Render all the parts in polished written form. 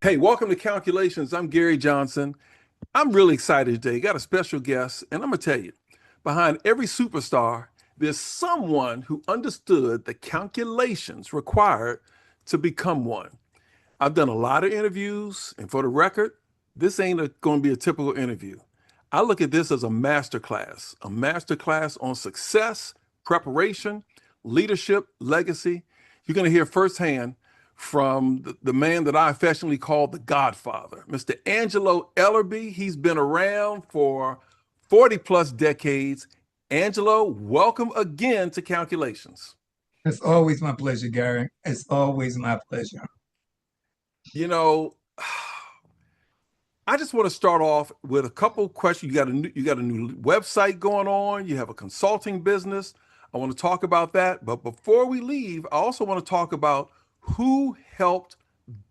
Hey, welcome to Calculations. I'm Gary Johnson. I'm really excited today. Got a special guest, and I'm going to tell you, behind every superstar, there's someone who understood the calculations required to become one. I've done a lot of interviews, and for the record, this ain't going to be a typical interview. I look at this as a masterclass on success, preparation, leadership, legacy. You're going to hear firsthand from the man that I affectionately call the Godfather, Mr. Angelo Ellerbee. He's been around for 40 plus decades. Angelo, welcome again to Calculations. It's always my pleasure, Gary. It's always my pleasure. You know, I just want to start off with a couple questions. You got a new website going on. You have a consulting business. I want to talk about that. But before we leave, I also want to talk about who helped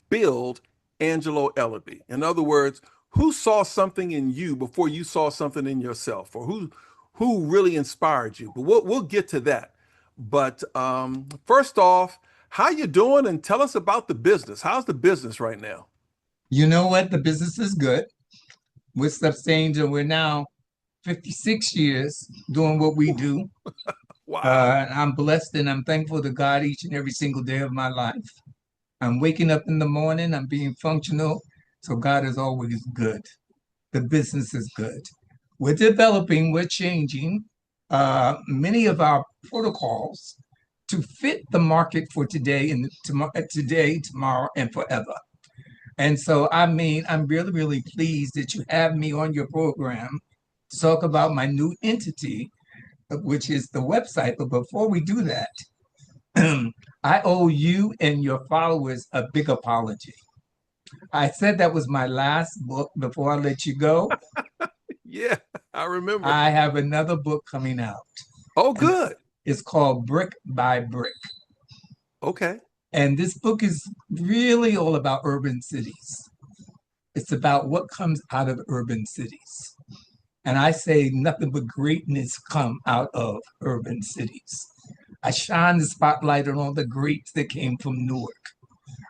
build Angelo Ellerbee. In other words, who saw something in you before you saw something in yourself, or who really inspired you? But we'll get to that. But first off, how you doing? And tell us about the business. How's the business right now? You know what? The business is good. We're sustained. We're now 56 years doing what we do. Wow. I'm blessed and I'm thankful to God each and every single day of my life. I'm waking up in the morning. I'm being functional. So God is always good. The business is good. We're developing, we're changing many of our protocols to fit the market for today and today, tomorrow, and forever. And so, I'm really, really pleased that you have me on your program to talk about my new entity, which is the website. But before we do that, I owe you and your followers a big apology. I said that was my last book before I let you go. Yeah, I remember. I have another book coming out. Oh, good. It's called Brick by Brick. Okay. And this book is really all about urban cities. It's about what comes out of urban cities. And I say nothing but greatness come out of urban cities. I shine the spotlight on all the greats that came from Newark.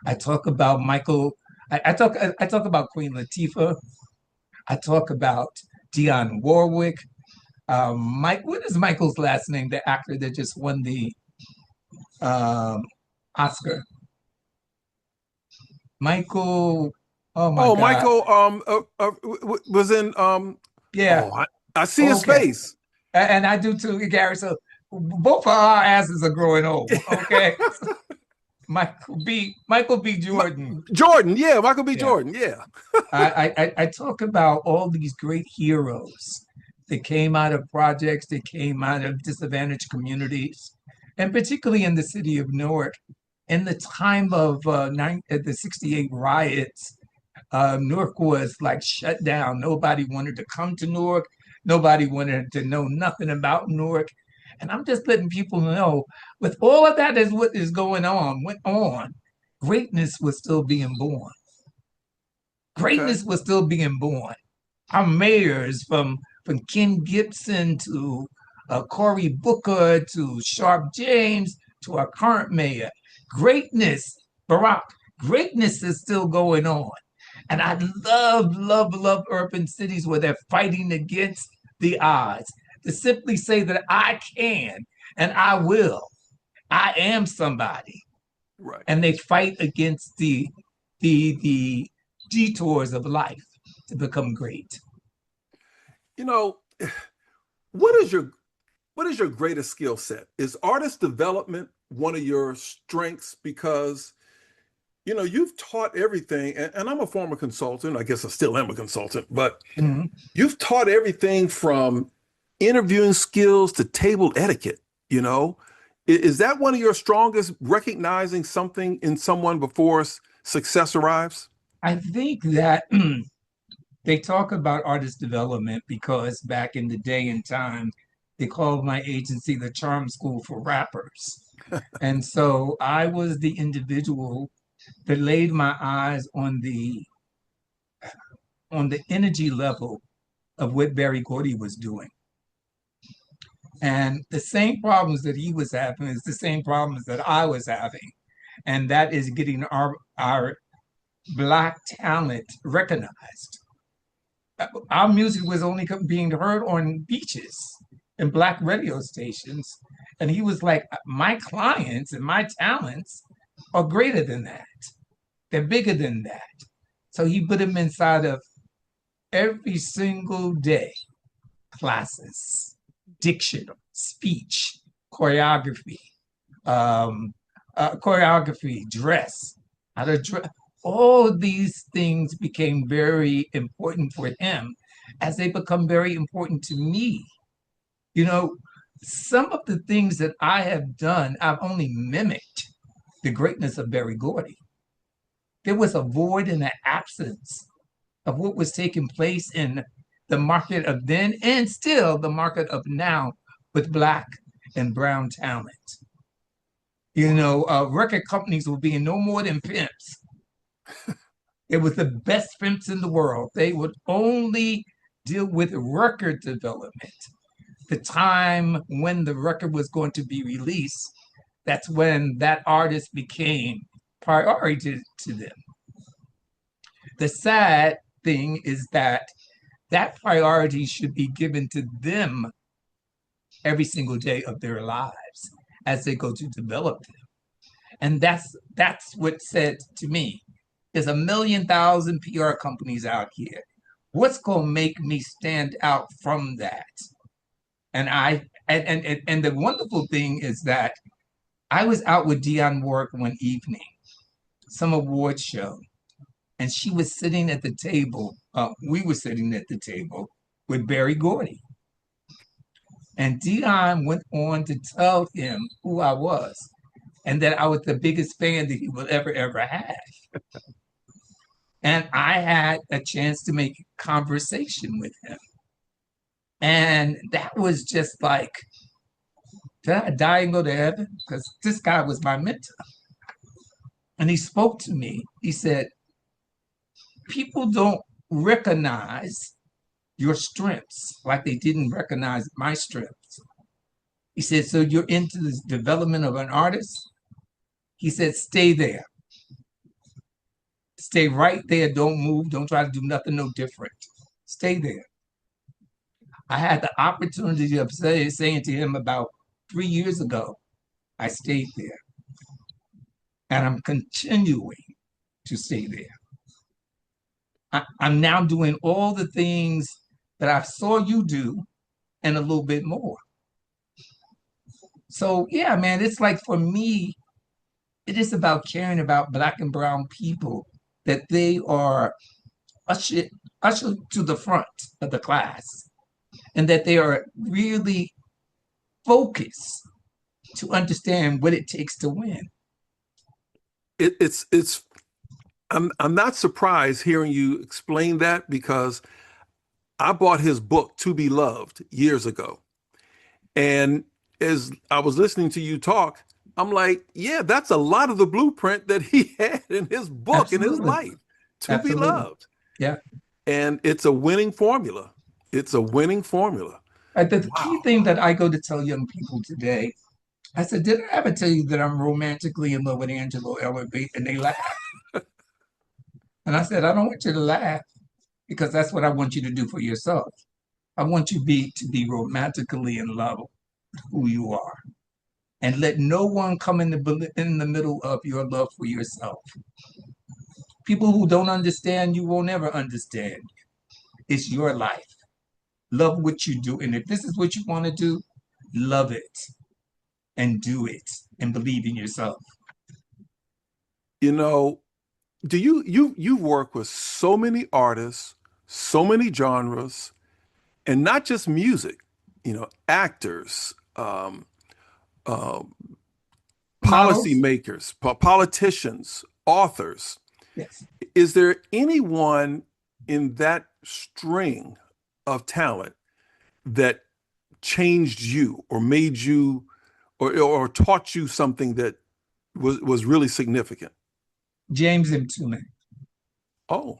I talk about I talk about Queen Latifah. I talk about Dionne Warwick. What is Michael's last name? The actor that just won the Oscar. Michael. Oh my Oh, God. Michael was in Yeah. I see his Okay. face. And I do too, Gary. So both of our asses are growing old. Okay. Michael B. Jordan. Jordan, yeah, Michael B. Yeah. Jordan, yeah. I talk about all these great heroes that came out of projects, that came out of disadvantaged communities, and particularly in the city of Newark. In the time of the 68 riots, Newark was like shut down. Nobody wanted to come to Newark. Nobody wanted to know nothing about Newark. And I'm just letting people know, with all of that is what is going on, went on, greatness was still being born. Okay. Greatness was still being born. Our mayors, from Ken Gibson to Cory Booker to Sharp James to our current mayor, greatness, Barack, greatness is still going on. And I love, love, love urban cities where they're fighting against the odds. To simply say that I can and I will, I am somebody. Right. And they fight against the detours of life to become great. You know, what is your greatest skill set? Is artist development one of your strengths? Because you've taught everything, and I'm a former consultant. I guess I still am a consultant, but you've taught everything from interviewing skills to table etiquette. Is that one of your strongest, recognizing something in someone before success arrives? I think that they talk about artist development because back in the day and time, they called my agency the Charm School for Rappers. And so I was the individual that laid my eyes on the energy level of what Berry Gordy was doing. And the same problems that he was having is the same problems that I was having. And that is getting our Black talent recognized. Our music was only being heard on beaches and Black radio stations. And he was like, my clients and my talents are greater than that. They're bigger than that. So he put him inside of every single day classes, diction, speech, choreography, dress, how to dress. All of these things became very important for him as they become very important to me. You know, some of the things that I have done, I've only mimicked the greatness of Berry Gordy. There was a void and an absence of what was taking place in the market of then and still the market of now with Black and brown talent. You know, record companies were being no more than pimps. It was the best pimps in the world. They would only deal with record development. The time when the record was going to be released, that's when that artist became priority to them. The sad thing is that that priority should be given to them every single day of their lives as they go to develop them. And that's what said to me, there's 1,000,000 PR companies out here. What's going to make me stand out from that? And the wonderful thing is that I was out with Dionne Warwick one evening, some awards show, and she was sitting at the table. We were sitting at the table with Berry Gordy. And Dionne went on to tell him who I was and that I was the biggest fan that he would ever have. And I had a chance to make conversation with him. And that was just like, did I die and go to heaven? Because this guy was my mentor. And he spoke to me. He said, people don't recognize your strengths like they didn't recognize my strengths. He said, so you're into the development of an artist? He said, stay there. Stay right there. Don't move. Don't try to do nothing no different. Stay there. I had the opportunity of saying to him about 3 years ago, I stayed there. And I'm continuing to stay there. I'm now doing all the things that I saw you do and a little bit more. So yeah, man, it's like for me, it is about caring about Black and brown people, that they are ushered to the front of the class and that they are really focused to understand what it takes to win. I'm not surprised hearing you explain that, because I bought his book To Be Loved years ago. And as I was listening to you talk, I'm like, yeah, that's a lot of the blueprint that he had in his book, in his life, to be loved. Yeah. And it's a winning formula. It's a winning formula. The key thing that I go to tell young people today, I said, did I ever tell you that I'm romantically in love with Angelo Ellerbee? And they laugh. And I said, I don't want you to laugh, because that's what I want you to do for yourself. I want you to be romantically in love with who you are. And let no one come in the middle of your love for yourself. People who don't understand you will never understand you. It's your life. Love what you do. And if this is what you want to do, love it and do it and believe in yourself. You know, you work with so many artists, so many genres, and not just music, actors, policymakers, politicians, authors. Yes. Is there anyone in that string of talent that changed you or made you or taught you something that was really significant? James Mtume. Oh.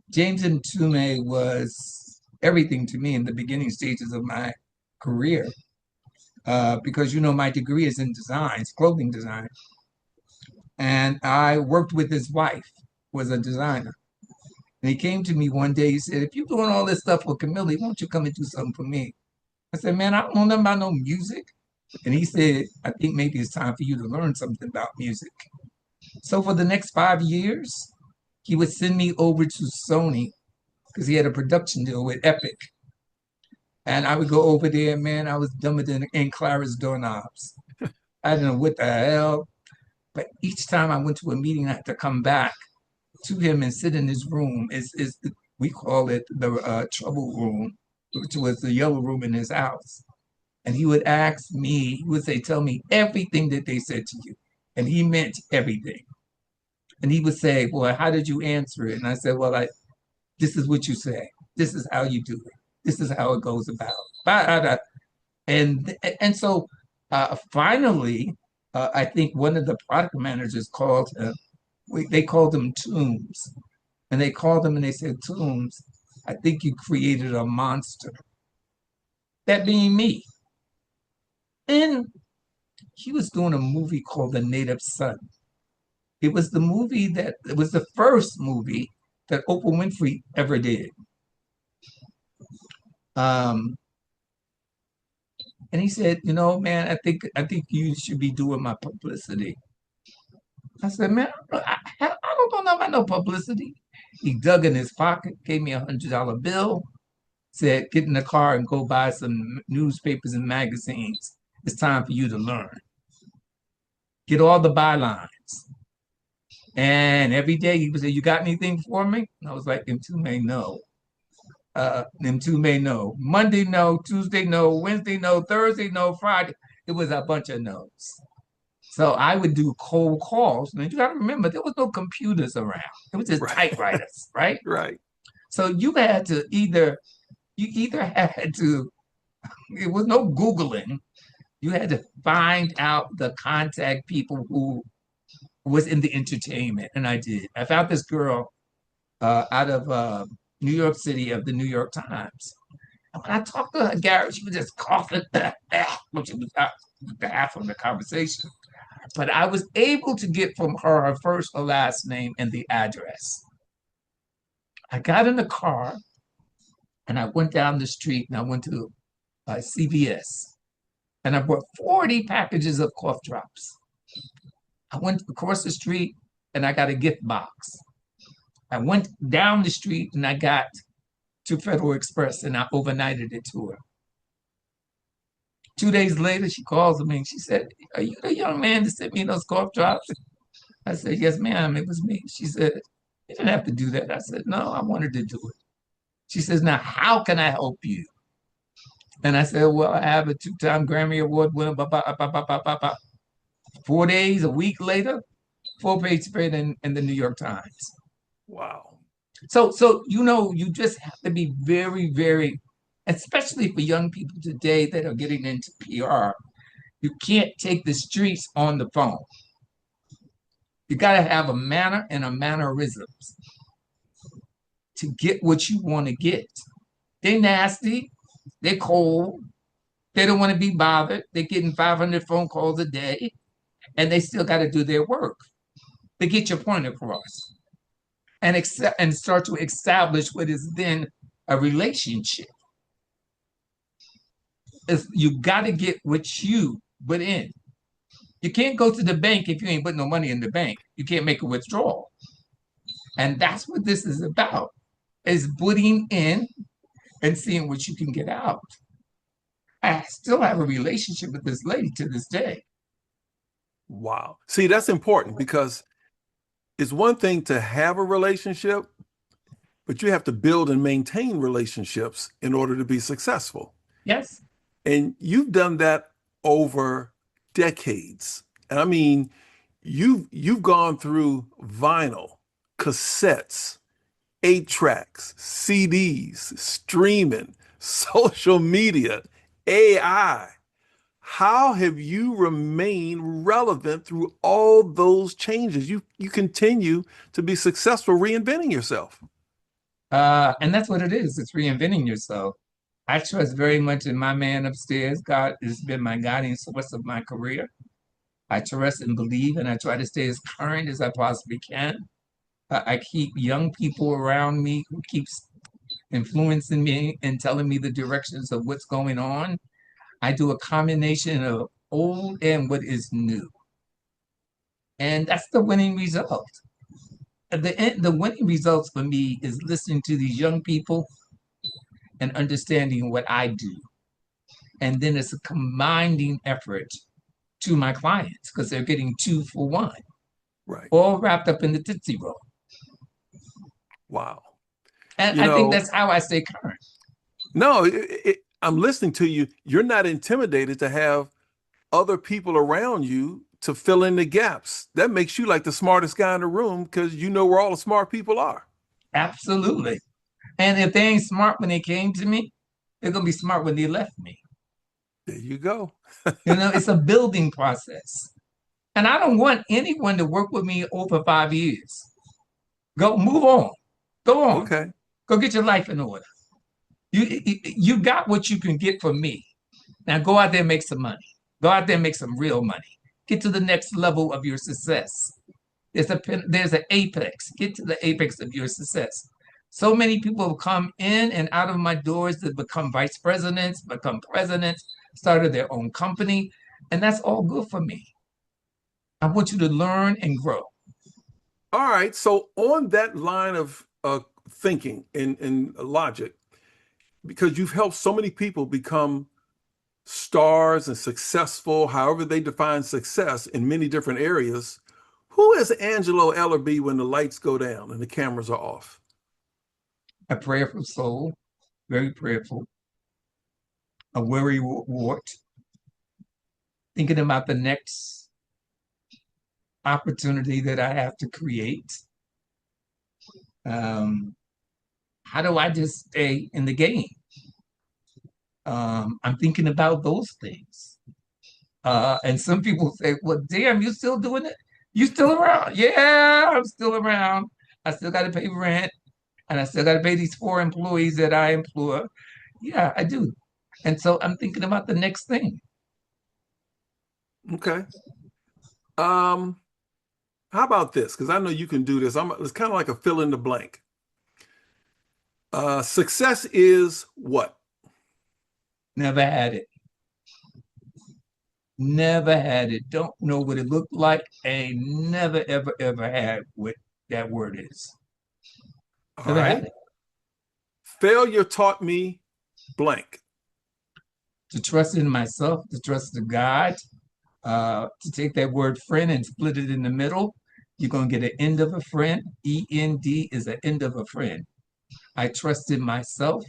James Mtume was everything to me in the beginning stages of my career. Because, my degree is in designs, clothing design. And I worked with his wife was a designer. And he came to me one day, he said, if you're doing all this stuff for Camille, why don't you come and do something for me? I said, man, I don't know nothing about no music. And he said, I think maybe it's time for you to learn something about music. So for the next 5 years, he would send me over to Sony because he had a production deal with Epic. And I would go over there, man, I was dumber than in Clara's doorknobs. I didn't know what the hell. But each time I went to a meeting, I had to come back to him and sit in his room. We call it the trouble room, which was the yellow room in his house. And he would ask me, he would say, tell me everything that they said to you. And he meant everything. And he would say, well, how did you answer it? And I said, well, this is what you say. This is how you do it. This is how it goes about. And so finally, I think one of the product managers called him, they called him Toombs. And they called him and they said, Toombs, I think you created a monster. That being me. And he was doing a movie called The Native Son. It was the first movie that Oprah Winfrey ever did. And he said, you know, man, I think you should be doing my publicity. I said, man, I don't know about no publicity. He dug in his pocket, gave me $100 bill, said, get in the car and go buy some newspapers and magazines. It's time for you to learn. Get all the bylines. And every day he would say, you got anything for me? And I was like, them two may know. Them two may know. Monday, no. Tuesday, no. Wednesday, no. Thursday, no. Friday. It was a bunch of no's. So I would do cold calls. And you got to remember, there was no computers around. It was just typewriters, right? Right. So you had to either had to, it was no Googling. You had to find out the contact people who was in the entertainment. And I did. I found this girl out of New York City of the New York Times. And when I talked to her, Gary, she was just coughing, which was the half of the conversation. But I was able to get from her first, her last name, and the address. I got in the car and I went down the street and I went to CVS and I bought 40 packages of cough drops. I went across the street and I got a gift box. I went down the street and I got to Federal Express and I overnighted it to her. 2 days later, she calls me and she said, are you the young man that sent me those cough drops? I said, yes, ma'am, it was me. She said, you didn't have to do that. I said, no, I wanted to do it. She says, now, how can I help you? And I said, well, I have a 2-time Grammy Award winner, 4 days, a week later, 4-page spread in the New York Times. Wow. So you just have to be very, very, especially for young people today that are getting into PR, you can't take the streets on the phone. You got to have a manner and a mannerisms to get what you want to get. They're nasty. They're cold. They don't want to be bothered. They're getting 500 phone calls a day, and they still got to do their work to get your point across and start to establish what is then a relationship. You got to get what you put in. You can't go to the bank if you ain't put no money in the bank. You can't make a withdrawal. And that's what this is about, is putting in and seeing what you can get out. I still have a relationship with this lady to this day. Wow. See, that's important because it's one thing to have a relationship, but you have to build and maintain relationships in order to be successful. Yes. And you've done that over decades. And I mean, you've gone through vinyl, cassettes, 8-tracks, CDs, streaming, social media, AI. How have you remained relevant through all those changes? You continue to be successful reinventing yourself. And that's what it is. It's reinventing yourself. I trust very much in my man upstairs. God has been my guiding source of my career. I trust and believe, and I try to stay as current as I possibly can. I keep young people around me who keeps influencing me and telling me the directions of what's going on. I do a combination of old and what is new. And that's the winning result. The winning results for me is listening to these young people and understanding what I do. And then it's a combining effort to my clients because they're getting 2 for 1, Right. all wrapped up in the Tootsie Roll. Wow. And I think that's how I stay current. No, I'm listening to you. You're not intimidated to have other people around you to fill in the gaps. That makes you like the smartest guy in the room because you know where all the smart people are. Absolutely. And if they ain't smart when they came to me, they're going to be smart when they left me. There you go. It's a building process. And I don't want anyone to work with me over 5 years. Go, move on. Go on. Okay. Go get your life in order. You got what you can get from me. Now go out there and make some money. Go out there and make some real money. Get to the next level of your success. There's an apex. Get to the apex of your success. So many people have come in and out of my doors to become vice presidents, become presidents, started their own company, and that's all good for me. I want you to learn and grow. All right. So on that line of thinking and logic, because you've helped so many people become stars and successful, however they define success in many different areas, who is Angelo Ellerbee when the lights go down and the cameras are off? A prayerful soul, very prayerful, a weary wart, thinking about the next opportunity that I have to create. How do I just stay in the game? I'm thinking about those things. And some people say, well, damn, you still doing it? You still around? Yeah, I'm still around. I still got to pay rent and I still got to pay these 4 employees that I employ. Yeah, I do. And so I'm thinking about the next thing. Okay. How about this? Because I know you can do this. It's kind of like a fill in the blank. Success is what? Never had it. Never had it. Don't know what it looked like. And never, ever, ever had what that word is. All Never right. had it. Failure taught me blank. To trust in myself, to trust in God, to take that word friend and split it in the middle. You're going to get an end of a friend. END is an end of a friend. I trust in myself.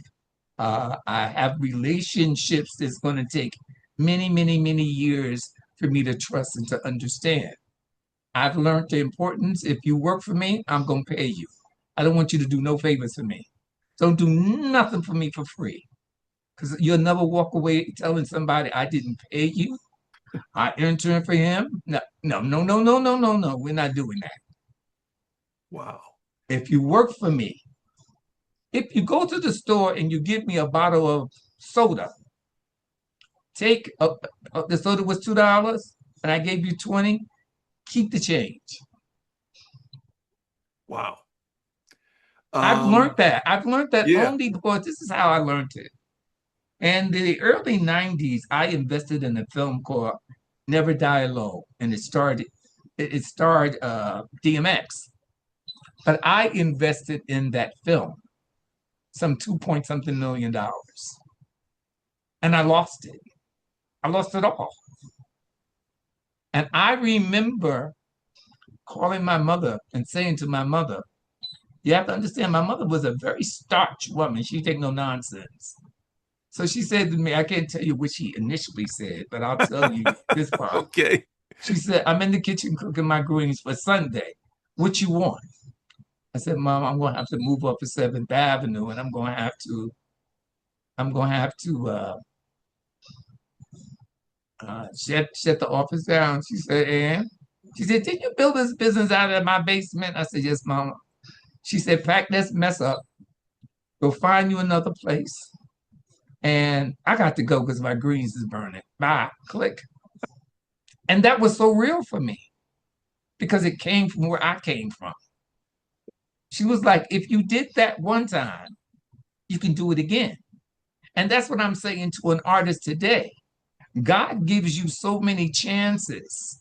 I have relationships that's going to take many, many, many years for me to trust and to understand. I've learned the importance. If you work for me, I'm going to pay you. I don't want you to do no favors for me. Don't do nothing for me for free. Because you'll never walk away telling somebody I didn't pay you. I interned for him. No, no, no, no, no, no, no, no. We're not doing that. Wow. If you work for me, if you go to the store and you give me a bottle of soda, take the soda was $2 and I gave you 20, keep the change. Wow. I've learned that. I've learned that Yeah. only because this is how I learned it. In the early 90s, I invested in a film called Never Die Alone, and it starred DMX. But I invested in that film, some 2 point something million dollars. And I lost it. I lost it all. And I remember calling my mother and saying to my mother, you have to understand, my mother was a very starch woman. She didn't take no nonsense. So she said to me, I can't tell you what she initially said, but I'll tell you this part. Okay. She said, I'm in the kitchen cooking my greens for Sunday. What you want? I said, Mom, I'm going to have to move up to 7th Avenue and I'm going to have to shut the office down. She said, and? She said, did you build this business out of my basement? I said, yes, Mama. She said, pack this mess up. Go find you another place. And I got to go because my greens is burning. Bye. Click. And that was so real for me because it came from where I came from. She was like, if you did that one time, you can do it again. And that's what I'm saying to an artist today. God gives you so many chances.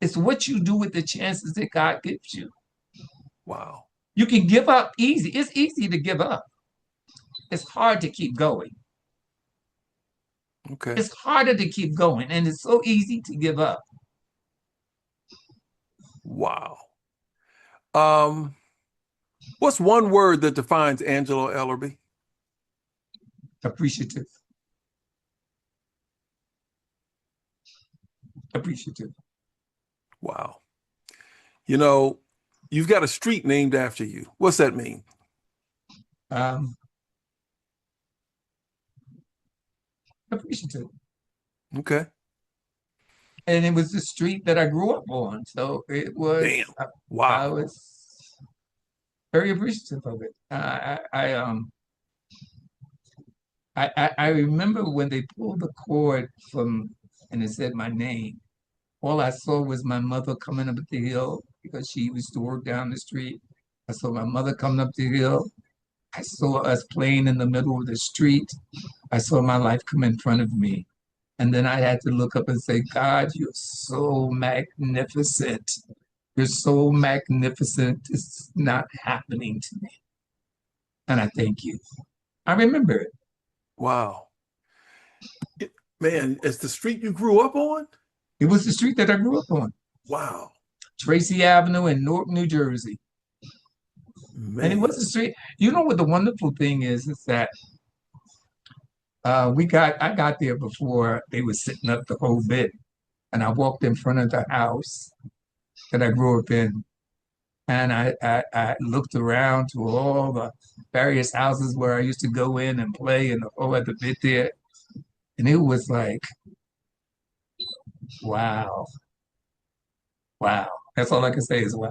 It's what you do with the chances that God gives you. Wow. You can give up easy. It's easy to give up. It's hard to keep going. Okay. It's harder to keep going, and it's so easy to give up. Wow. What's one word that defines Angelo Ellerbee? Appreciative. Appreciative. Wow. You know, you've got a street named after you. What's that mean? Appreciative. Okay. And it was the street that I grew up on. So it was, Damn. I Wow. was very appreciative of it. I remember when they pulled the cord from, and it said my name. All I saw was my mother coming up the hill because she used to work down the street. I saw my mother coming up the hill. I saw us playing in the middle of the street. I saw my life come in front of me. And then I had to look up and say, God, you're so magnificent. You're so magnificent. It's not happening to me. And I thank you. I remember it. Wow. Man, it's the street you grew up on? It was the street that I grew up on. Wow. Tracy Avenue in Newark, New Jersey. Man. And it was the street. You know what the wonderful thing is that I got there before they were setting up the whole bit. And I walked in front of the house that I grew up in. And I looked around to all the various houses where I used to go in and play and the whole other bit there. And it was like, wow. Wow. That's all I can say is wow.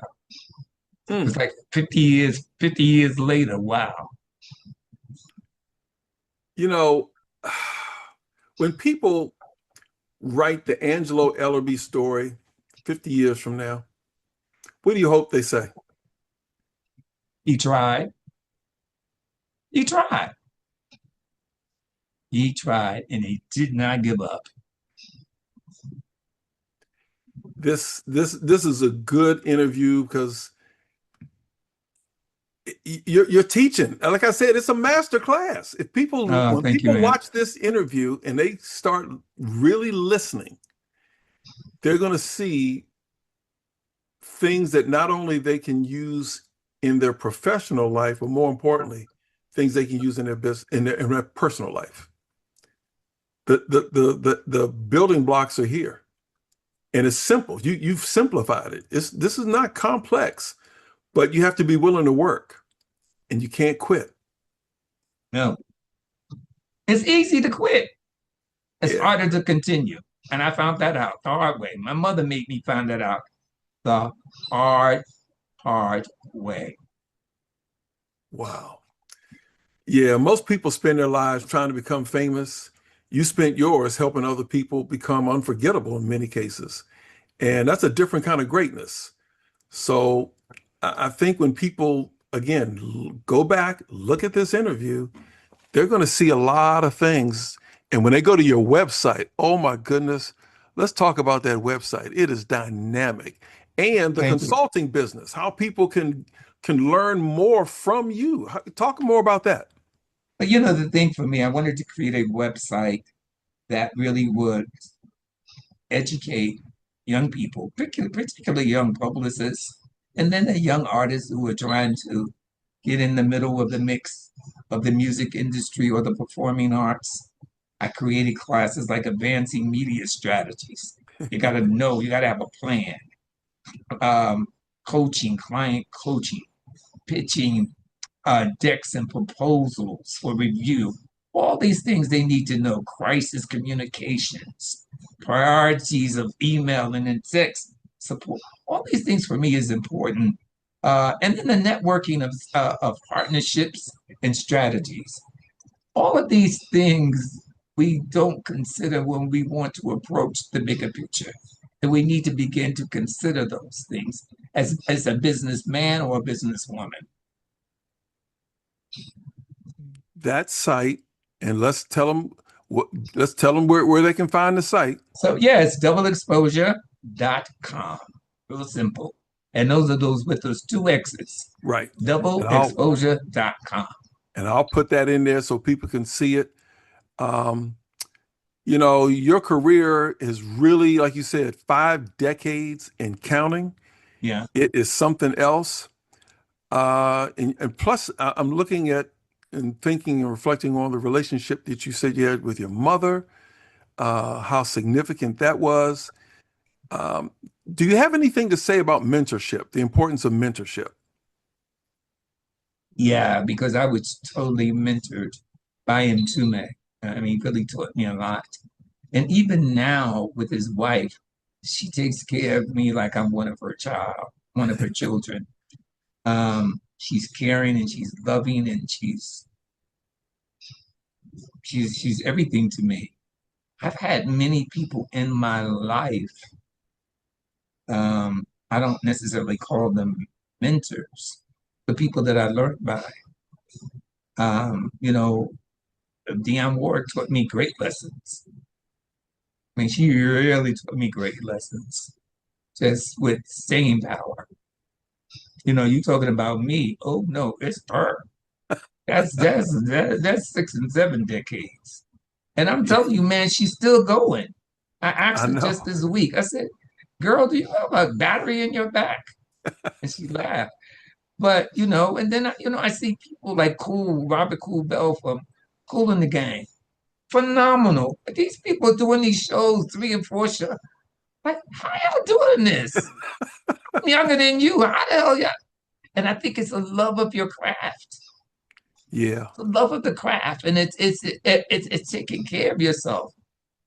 It's like 50 years later, wow. You know, when people write the Angelo Ellerbee story 50 years from now, what do you hope they say? He tried. He tried. He tried, and he did not give up. This is a good interview because you're teaching. Like I said, it's a master class. If people, when people watch this interview and they start really listening, they're going to see things that not only they can use in their professional life, but more importantly, things they can use in their business, in their personal life. The building blocks are here, and it's simple. You've simplified it. This is not complex, but you have to be willing to work, and you can't quit. No, it's easy to quit. It's harder to continue, and I found that out the hard way. My mother made me find that out the hard way. Wow. Yeah, most people spend their lives trying to become famous. You spent yours helping other people become unforgettable in many cases. And that's a different kind of greatness. So I think when people, again, go back, look at this interview, they're going to see a lot of things. And when they go to your website, oh my goodness, let's talk about that website. It is dynamic. And the consulting business, how people can learn more from you. Talk more about that. But you know, the thing for me, I wanted to create a website that really would educate young people, particularly young publicists, and then the young artists who are trying to get in the middle of the mix of the music industry or the performing arts. I created classes like advancing media strategies. You got to know, you got to have a plan. Coaching, client coaching, pitching decks and proposals for review. All these things they need to know. Crisis communications, priorities of email and text support. All these things for me is important. And then the networking of partnerships and strategies. All of these things we don't consider when we want to approach the bigger picture. And we need to begin to consider those things as a businessman or a businesswoman. that site, and let's tell them where they can find the site. So yeah, it's doubleexposure.com. Real simple. And those with those two X's. Right. Doubleexposure.com. And I'll put that in there so people can see it. You know, your career is really, like you said, 5 decades and counting. Yeah. It is something else. And plus, I'm looking at and thinking and reflecting on the relationship that you said you had with your mother, how significant that was. Do you have anything to say about mentorship, the importance of mentorship? Yeah, because I was totally mentored by Mtume. I mean, he really taught me a lot. And even now with his wife, she takes care of me like I'm one of her children. She's caring and she's loving and she's everything to me. I've had many people in my life. I don't necessarily call them mentors, the people that I learned by. You know, Dionne Warwick taught me great lessons. I mean, she really taught me great lessons, just with staying power. You know, you talking about me? Oh no, it's her. That's 6 and 7 decades. And I'm Yeah, telling you, man, she's still going. I I asked her know. just this week. I said, "Girl, do you have a battery in your back?" And she laughed. But you know, and then I see people like Robert Cool Bell from Cool in the Gang. Phenomenal. These people doing these shows, 3 and 4 shows. Like, how y'all doing this? I'm younger than you. How the hell y'all? And I think it's a love of your craft, Yeah, the love of the craft, and it's taking care of yourself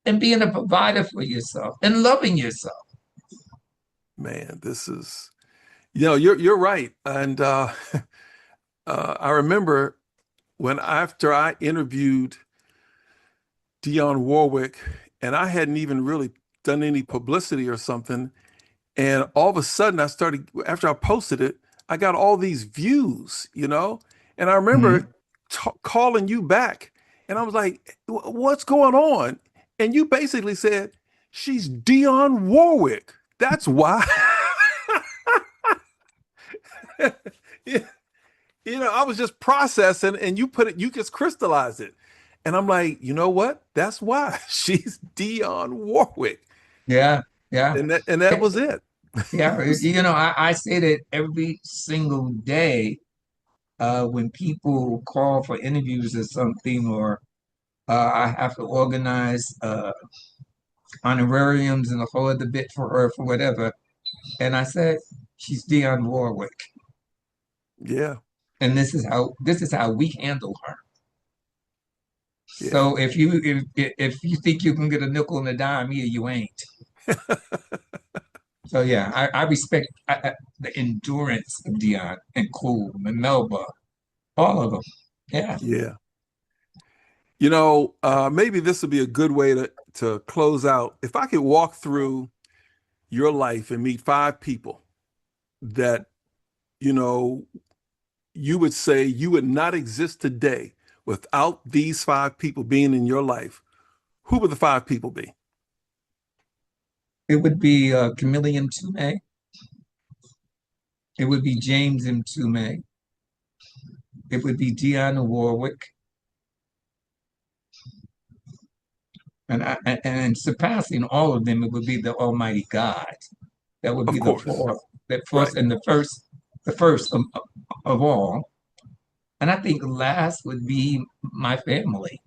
and being a provider for yourself and loving yourself. man, this is, you know, you're right. And I remember after I interviewed Dionne Warwick, and I hadn't even really done any publicity or something. And all of a sudden, after I posted it, I got all these views, you know? And I remember Mhm. calling you back, and I was like, What's going on?" And you basically said, "She's Dionne Warwick. That's why." Yeah. You know, I was just processing, and you just crystallized it. And I'm like, you know what? That's why she's Dionne Warwick. Yeah, yeah. And that was it. Yeah, you know, I say that every single day when people call for interviews or something, or I have to organize honorariums and a whole other bit for her for whatever. And I said, she's Dionne Warwick. Yeah, And this is how we handle her. yeah. So if you think you can get a nickel and a dime here, you ain't. So yeah, I respect the endurance of Dionne and Cool and Melba, all of them. Yeah. Yeah. You know, maybe this would be a good way to close out. If I could walk through your life and meet 5 people that, you know, you would say you would not exist today without these 5 people being in your life, who would the 5 people be? It would be Chameleon Mtume. It would be James Mtume. It would be Dionne Warwick. And surpassing all of them, it would be the Almighty God. That would Of be the course. fourth, that first Right. and the first of all. And I think last would be my family.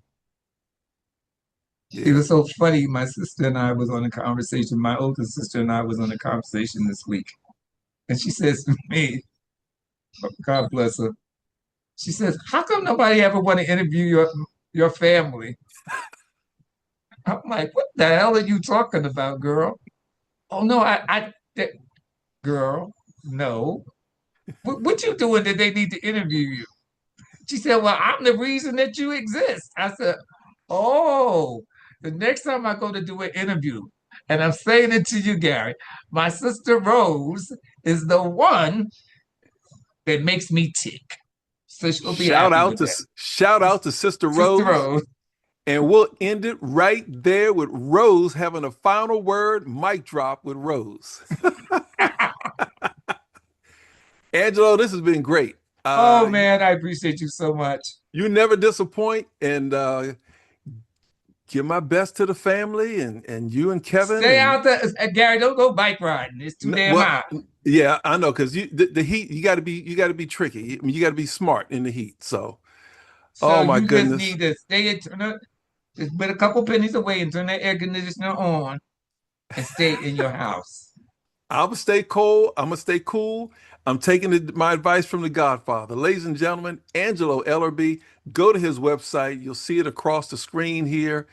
It Yeah. was so funny. My sister and I was on a conversation. My older sister and I was on a conversation this week, and she says to me, "God bless her." She says, "How come nobody ever want to interview your family?" I'm like, "What the hell are you talking about, girl?" "Oh no, girl, no. What you doing that they need to interview you?" She said, "Well, I'm the reason that you exist." I said, "Oh, the next time I go to do an interview, and I'm saying it to you, Gary, my sister Rose is the one that makes me tick. So she'll be happy with that. Shout out to Sister Rose. Sister Rose. And we'll end it right there with Rose having a final word, mic drop with Rose. Angelo, this has been great. Oh, man, I appreciate you so much. You never disappoint, and give my best to the family and you and Kevin. Stay out there. Gary, don't go bike riding. It's too damn hot. Yeah, I know, because the heat, you gotta be tricky. I mean, you gotta be smart in the heat. So oh my goodness. Just need to stay just put a couple pennies away and turn that air conditioner on and stay in your house. I'm gonna stay cold. I'm gonna stay cool. I'm taking my advice from the Godfather. Ladies and gentlemen, Angelo Ellerbee, go to his website. You'll see it across the screen here.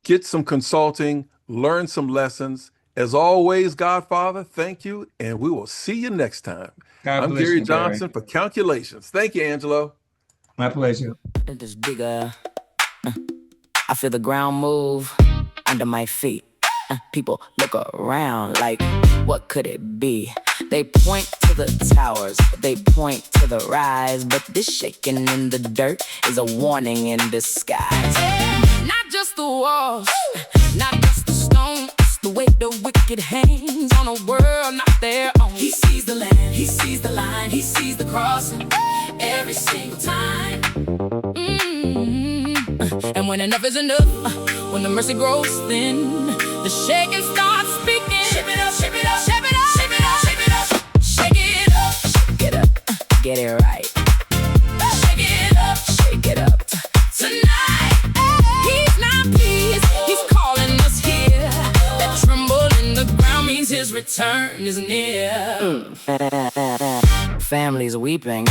Get some consulting, learn some lessons. As always, Godfather, thank you, and we will see you next time. I'm Gary Johnson for Calculations. Thank you, Angelo. My pleasure. It is bigger. I feel the ground move under my feet. People look around like, what could it be? They point to the towers, they point to the rise, but this shaking in the dirt is a warning in disguise. Not just the walls, not just the stone, it's the way the wicked hangs on a world not their own. He sees the land, he sees the line, he sees the cross every single time. And when enough is enough, when the mercy grows thin, the shaking starts speaking. Shake it up, shake it up, shake it up, shake it up, shake it up, shake it up, shake it up, get it right. Shake it up tonight. He's not pleased, he's calling us here. That tremble in the ground means his return is near. Families weeping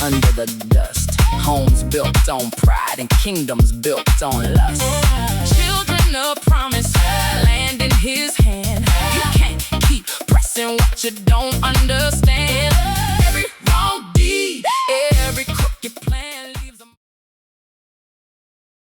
under the dust. Homes built on pride and kingdoms built on lust. Children of promise, land in his hand. You can't keep pressing what you don't